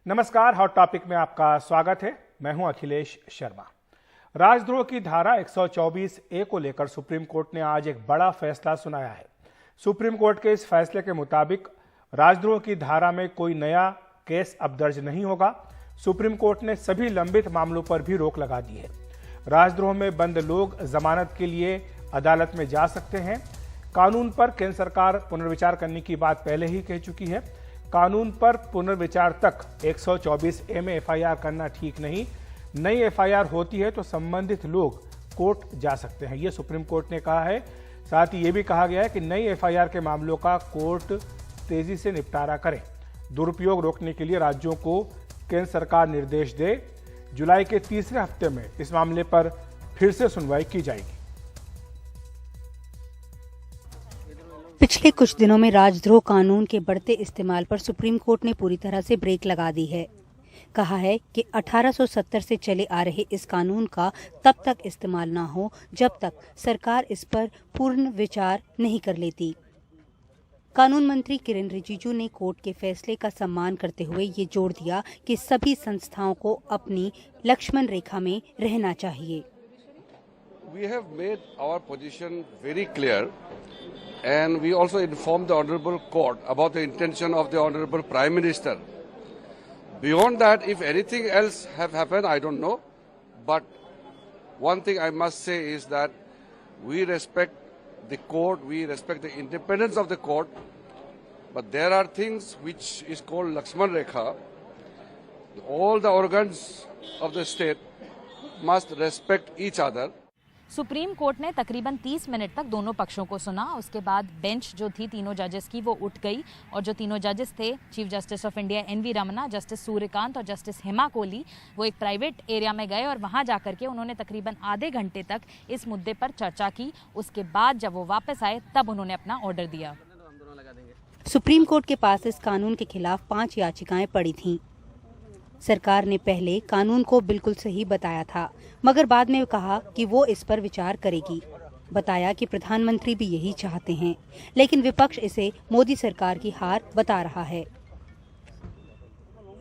नमस्कार, hot topic में आपका स्वागत है। मैं हूं अखिलेश शर्मा। राजद्रोह की धारा 124 ए को लेकर सुप्रीम कोर्ट ने आज एक बड़ा फैसला सुनाया है। सुप्रीम कोर्ट के इस फैसले के मुताबिक राजद्रोह की धारा में कोई नया केस अब दर्ज नहीं होगा। सुप्रीम कोर्ट ने सभी लंबित मामलों पर भी रोक लगा दी है। राजद्रोह में बंद लोग जमानत के लिए अदालत में जा सकते हैं। कानून पर केंद्र सरकार पुनर्विचार करने की बात पहले ही कह चुकी है। कानून पर पुनर्विचार तक 124 ए में एफआईआर करना ठीक नहीं। नई एफआईआर होती है तो संबंधित लोग कोर्ट जा सकते हैं, ये सुप्रीम कोर्ट ने कहा है। साथ ही ये भी कहा गया है कि नई एफआईआर के मामलों का कोर्ट तेजी से निपटारा करे। दुरुपयोग रोकने के लिए राज्यों को केंद्र सरकार निर्देश दे। जुलाई के तीसरे हफ्ते में इस मामले पर फिर से सुनवाई की जाएगी। पिछले कुछ दिनों में राजद्रोह कानून के बढ़ते इस्तेमाल पर सुप्रीम कोर्ट ने पूरी तरह से ब्रेक लगा दी है। कहा है कि 1870 से चले आ रहे इस कानून का तब तक इस्तेमाल न हो जब तक सरकार इस पर पूर्ण विचार नहीं कर लेती। कानून मंत्री किरेन रिजिजू ने कोर्ट के फैसले का सम्मान करते हुए ये जोर दिया कि सभी संस्थाओं को अपनी लक्ष्मण रेखा में रहना चाहिए। We have made our position very clear, and we also informed the Honorable Court about the intention of the Honorable Prime Minister. Beyond that, if anything else have happened, I don't know. But one thing I must say is that we respect the court, we respect the independence of the court. But there are things which is called Lakshman Rekha. All the organs of the state must respect each other. Supreme court ने तकरीबन 30 minute तक दोनों पक्षों को सुना। उसके बाद bench जो थी तीनों जजेस की वो उठ गई और जो तीनों जजेस थे, chief justice of India N V Ramana, justice Suryakant और जस्टिस हेमा कोहली, वो एक प्राइवेट एरिया में गए और वहां जाकर के उन्होंने तकरीबन आधे घंटे तक इस मुद्दे पर चर्चा की। उसके बाद जब वो वापस आए तब उन्होंने अपना ऑर्डर दिया। सुप्रीम कोर्ट के पास इस कानून के खिलाफ 5 याचिकाएं पड़ी थीं। सरकार ने पहले कानून को बिल्कुल सही बताया था, मगर बाद में कहा कि वो इस पर विचार करेगी। बताया कि प्रधानमंत्री भी यही चाहते हैं, लेकिन विपक्ष इसे मोदी सरकार की हार बता रहा है।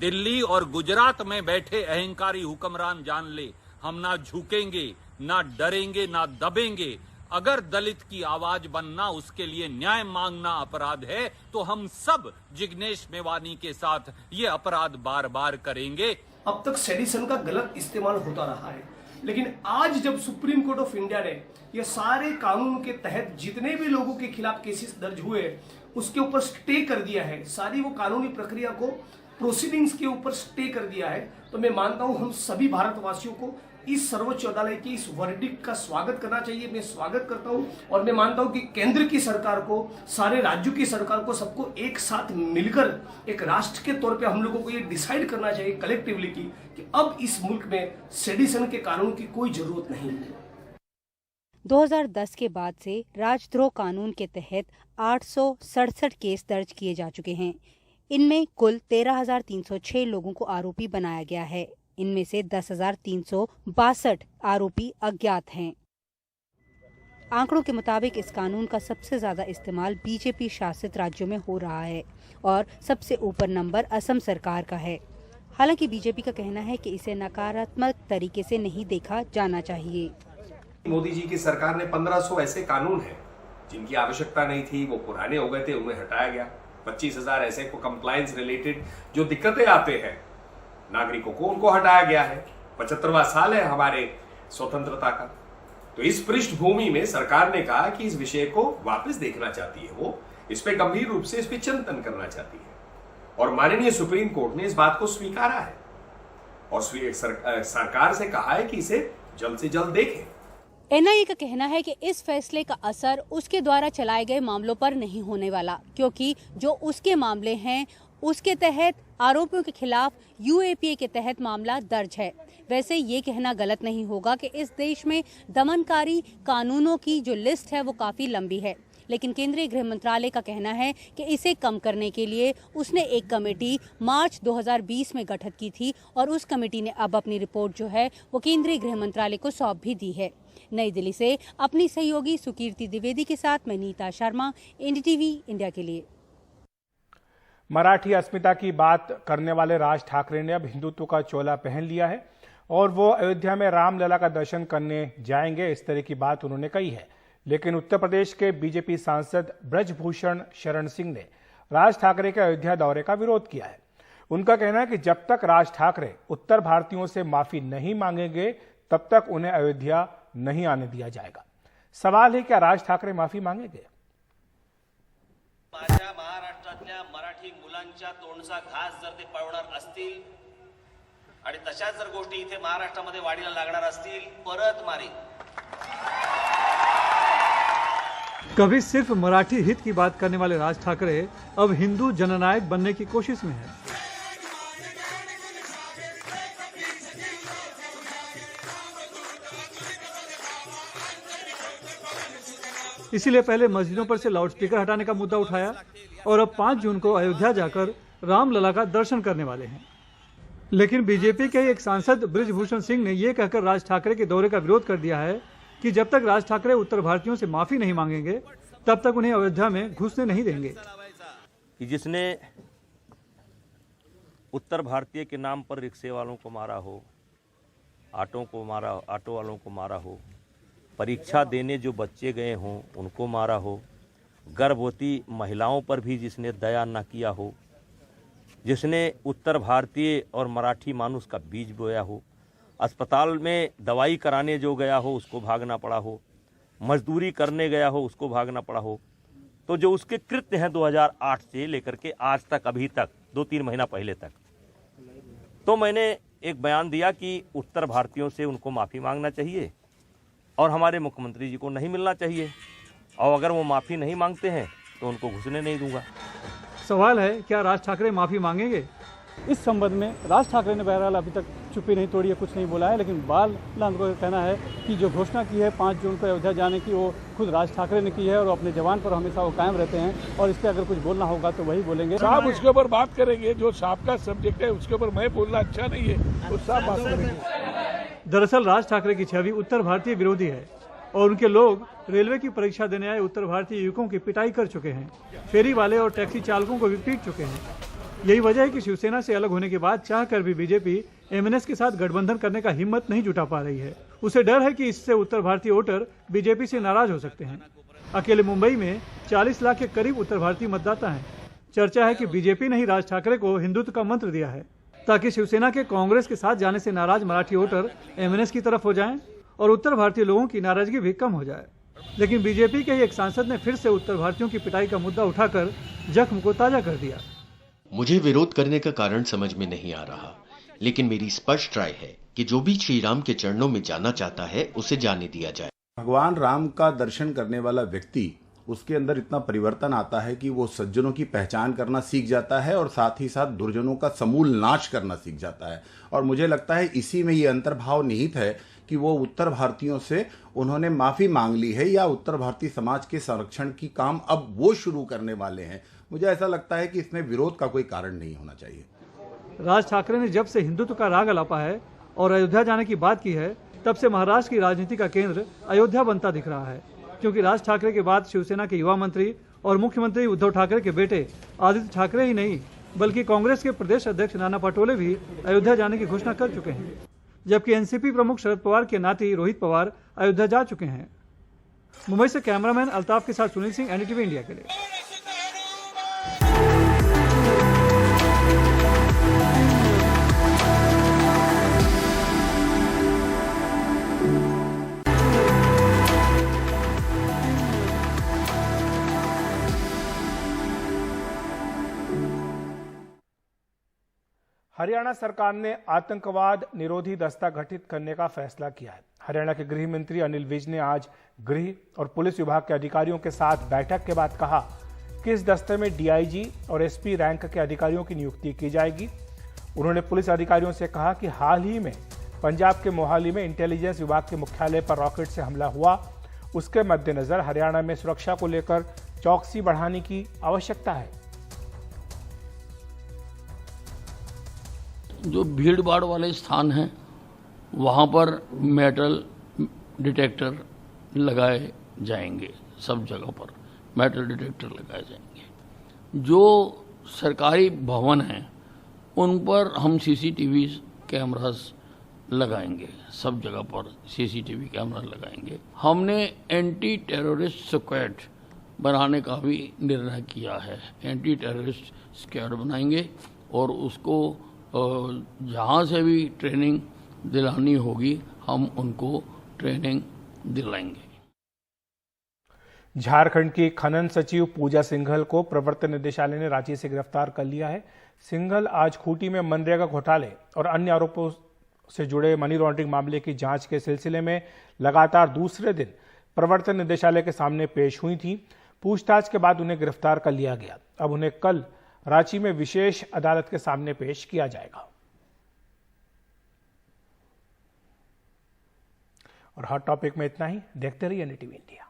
दिल्ली और गुजरात में बैठे अहंकारी हुक्मरान जान ले, हम ना झुकेंगे, ना डरेंगे, ना दबेंगे। अगर दलित की आवाज बनना, उसके लिए न्याय मांगना अपराध है, तो हम सब जिग्नेश मेवानी के साथ ये अपराध बार बार करेंगे। अब तक सेडिशन का गलत इस्तेमाल होता रहा है, लेकिन आज जब सुप्रीम कोर्ट ऑफ इंडिया ने ये सारे कानून के तहत जितने भी लोगों के खिलाफ केसेस दर्ज हुए उसके ऊपर स्टे कर दिया है, सारी वो कानूनी प्रक्रिया को प्रोसीडिंग्स के ऊपर स्टे कर दिया है, तो मैं मानता हूं हम सभी भारतवासियों को इस सर्वोच्च अदालत की इस वर्डिक्ट का स्वागत करना चाहिए। मैं स्वागत करता हूं और मैं मानता हूं कि केंद्र की सरकार को, सारे राज्यों की सरकार को, सबको एक साथ मिलकर एक राष्ट्र के तौर पे हम लोगों को ये डिसाइड करना चाहिए कलेक्टिवली कि अब इस मुल्क में सेडिशन के कानून की कोई जरूरत नहीं है। 2010 के बाद से राजद्रोह कानून के तहत 867 केस दर्ज किए जा चुके हैं। इनमें कुल 13,306 लोगों को आरोपी बनाया गया है। इनमें से 10,362 आरोपी अज्ञात हैं। आंकड़ों के मुताबिक इस कानून का सबसे ज्यादा इस्तेमाल बीजेपी शासित राज्यों में हो रहा है और सबसे ऊपर नंबर असम सरकार का है। हालांकि बीजेपी का कहना है कि इसे नकारात्मक तरीके से नहीं देखा जाना चाहिए। मोदी जी की सरकार ने 1500 ऐसे कानून हैं जिनकी आवश्यकता नहीं थी, वो पुराने हो गए थे, उन्हें हटाया गया। 25,000 ऐसे को कंप्लायंस रिलेटेड जो दिक्कतें आते हैं नागरिकों को, उनको हटाया गया है। 75वां साल है हमारे स्वतंत्रता का। तो इस पृष्ठभूमि में सरकार ने कहा कि इस विषय को वापस देखना चाहती है, वो इस पे गंभीर रूप से इस पे चिंतन करना चाहती है और माननीय सुप्रीम कोर्ट ने इस बात को स्वीकारा है और सरकार से कहा है कि इसे जल्द से जल्द देखें। एनआईए का कहना है कि इस फैसले का असर उसके द्वारा चलाए गए मामलों पर नहीं होने वाला, क्योंकि जो उसके मामले हैं उसके तहत आरोपियों के खिलाफ यूएपीए के तहत मामला दर्ज है। वैसे ये कहना गलत नहीं होगा कि इस देश में दमनकारी कानूनों की जो लिस्ट है वो काफी लंबी है, लेकिन केंद्रीय गृह मंत्रालय का कहना है कि इसे कम करने के लिए उसने एक कमेटी मार्च 2020 में गठित की थी और उस कमेटी ने अब अपनी रिपोर्ट जो है वो केंद्रीय गृह मंत्रालय को सौंप भी दी है। नई दिल्ली से अपनी सहयोगी सुकीर्ति द्विवेदी के साथ मैं नीता शर्मा, एनडीटीवी इंडिया के लिए। मराठी अस्मिता की बात करने वाले राज ठाकरे ने अब हिंदुत्व का चोला पहन लिया है और वो अयोध्या में रामलला का दर्शन करने जाएंगे, इस तरह की बात उन्होंने कही है। लेकिन उत्तर प्रदेश के बीजेपी सांसद ब्रजभूषण शरण सिंह ने राज ठाकरे के अयोध्या दौरे का विरोध किया है। उनका कहना है कि जब तक राज ठाकरे उत्तर भारतीयों से माफी नहीं मांगेंगे तब तक उन्हें अयोध्या नहीं आने दिया जाएगा। सवाल है, क्या राज ठाकरे माफी मांगेंगे? माझ्या महाराष्ट्रातल्या मराठी मुलांच्या तोंडचा घास जर ते पळवणार असतील आणि तशाच जर गोष्टी इथे महाराष्ट्रामध्ये वाढीला लागणार असतील, परत मारी। कभी सिर्फ मराठी हित की बात करने वाले राज ठाकरे अब हिंदू जननायक बनने की कोशिश में है। इसीलिए पहले मस्जिदों पर से लाउडस्पीकर हटाने का मुद्दा उठाया और अब 5 जून को अयोध्या जाकर रामलला का दर्शन करने वाले हैं। लेकिन बीजेपी के एक सांसद ब्रजभूषण सिंह ने यह कहकर राज ठाकरे के दौरे का विरोध कर दिया है कि जब तक राज ठाकरे उत्तर भारतीयों से माफी नहीं मांगेंगे तब तक उन्हें अयोध्या में घुसने नहीं देंगे। कि जिसने उत्तर भारतीय के नाम पर रिक्शे वालों को मारा हो, ऑटो वालों को मारा हो, परीक्षा देने जो बच्चे गए हों उनको मारा हो, गर्भवती महिलाओं पर भी जिसने दया न किया हो, जिसने उत्तर भारतीय और मराठी मानुष का बीज बोया हो, अस्पताल में दवाई कराने जो गया हो उसको भागना पड़ा हो, मजदूरी करने गया हो उसको भागना पड़ा हो, तो जो उसके कृत्य हैं 2008 से लेकर के आज तक, अभी तक 2-3 महीना पहले तक, तो मैंने एक बयान दिया कि उत्तर भारतीयों से उनको माफ़ी मांगना चाहिए और हमारे मुख्यमंत्री जी को नहीं मिलना चाहिए, और अगर वो माफ़ी नहीं मांगते हैं तो उनको घुसने नहीं दूंगा। सवाल है, क्या राज ठाकरे माफी मांगेंगे? इस संबंध में राज ठाकरे ने बहरहाल अभी तक चुप्पी नहीं तोड़ी है, कुछ नहीं बोला है। लेकिन बाल लाल का कहना है कि जो घोषणा की है 5 जून को अयोध्या जाने की, वो खुद राज ठाकरे ने की है और अपने जवान पर हमेशा वो कायम रहते हैं और इस पर अगर कुछ बोलना होगा तो वही बोलेंगे। साहब उसके ऊपर बात करेंगे, जो साहब का सब्जेक्ट है उसके ऊपर मैं बोलना अच्छा नहीं है, वो साहब बात करेंगे। दरअसल राज ठाकरे की छवि उत्तर भारतीय विरोधी है और उनके लोग रेलवे की परीक्षा देने आए उत्तर भारतीय युवकों की पिटाई कर चुके हैं, फेरी वाले और टैक्सी चालकों को भी पीट चुके हैं। यही वजह है कि शिवसेना से अलग होने के बाद चाहकर भी बीजेपी एमएनएस के साथ गठबंधन करने का हिम्मत नहीं जुटा पा रही है। उसे डर है कि इससे उत्तर भारतीय वोटर बीजेपी से नाराज हो सकते हैं। अकेले मुंबई में 40 लाख के करीब उत्तर भारतीय मतदाता हैं। चर्चा है कि बीजेपी ने ही राज ठाकरे को हिंदुत्व का मंत्र दिया है ताकि शिवसेना के कांग्रेस के साथ जाने से नाराज मराठी वोटर एमएनएस की तरफ हो जाएं और उत्तर भारतीय लोगों की नाराजगी भी कम हो जाए। लेकिन बीजेपी के एक सांसद ने फिर से उत्तर भारतीयों की पिटाई का मुद्दा उठाकर जख्म को ताजा कर दिया। मुझे विरोध करने का कारण समझ में नहीं आ रहा, लेकिन मेरी स्पष्ट राय है कि जो भी श्री राम के चरणों में जाना चाहता है उसे जाने दिया जाए। भगवान राम का दर्शन करने वाला व्यक्ति, उसके अंदर इतना परिवर्तन आता है कि वो सज्जनों की पहचान करना सीख जाता है और साथ ही साथ दुर्जनों का समूल नाश करना सीख जाता है। और मुझे लगता है इसी में ये अंतर्भाव निहित है कि वो उत्तर भारतीयों से उन्होंने माफी मांग ली है या उत्तर भारतीय समाज के संरक्षण की काम अब वो शुरू करने वाले हैं। मुझे ऐसा लगता है कि इसमें विरोध का कोई कारण नहीं होना चाहिए। राज ठाकरे ने जब से हिंदुत्व का राग अलापा है और अयोध्या जाने की बात की है, तब से महाराष्ट्र की राजनीति का केंद्र अयोध्या बनता दिख रहा है, क्योंकि राज ठाकरे के बाद शिवसेना के युवा मंत्री और मुख्यमंत्री उद्धव ठाकरे के बेटे आदित्य ठाकरे ही नहीं बल्कि कांग्रेस के प्रदेश अध्यक्ष नाना पटोले भी अयोध्या जाने की घोषणा कर चुके हैं, जबकि एनसीपी प्रमुख शरद पवार के नाती रोहित पवार अयोध्या जा चुके हैं। मुंबई से कैमरामैन अल्ताफ के साथ सुनील सिंह, एनडीटीवी इंडिया के लिए। हरियाणा सरकार ने आतंकवाद निरोधी दस्ता गठित करने का फैसला किया है। हरियाणा के गृह मंत्री अनिल विज ने आज गृह और पुलिस विभाग के अधिकारियों के साथ बैठक के बाद कहा कि इस दस्ते में डीआईजी और एसपी रैंक के अधिकारियों की नियुक्ति की जाएगी। उन्होंने पुलिस अधिकारियों से कहा कि हाल ही में पंजाब के मोहाली में इंटेलिजेंस विभाग के मुख्यालय पर रॉकेट से हमला हुआ, उसके मद्देनजर हरियाणा में सुरक्षा को लेकर चौकसी बढ़ाने की आवश्यकता है। जो भीड़ भाड़ वाले स्थान हैं वहाँ पर मेटल डिटेक्टर लगाए जाएंगे, सब जगह पर मेटल डिटेक्टर लगाए जाएंगे। जो सरकारी भवन हैं उन पर हम सीसीटीवी कैमरास लगाएंगे, सब जगह पर सीसीटीवी कैमरा लगाएंगे। हमने एंटी टेररिस्ट स्क्वाड बनाने का भी निर्णय किया है। एंटी टेररिस्ट स्क्वाड बनाएंगे और उसको जहाँ से भी ट्रेनिंग दिलानी होगी हम उनको ट्रेनिंग दिलाएंगे। झारखंड की खनन सचिव पूजा सिंघल को प्रवर्तन निदेशालय ने रांची से गिरफ्तार कर लिया है। सिंघल आज खूंटी में मनरेगा घोटाले और अन्य आरोपों से जुड़े मनी लॉन्ड्रिंग मामले की जांच के सिलसिले में लगातार दूसरे दिन प्रवर्तन निदेशालय के सामने पेश हुई थी। पूछताछ के बाद उन्हें गिरफ्तार कर लिया गया। अब उन्हें कल रांची में विशेष अदालत के सामने पेश किया जाएगा। और हॉट टॉपिक में इतना ही। देखते रहिए NDTV इंडिया।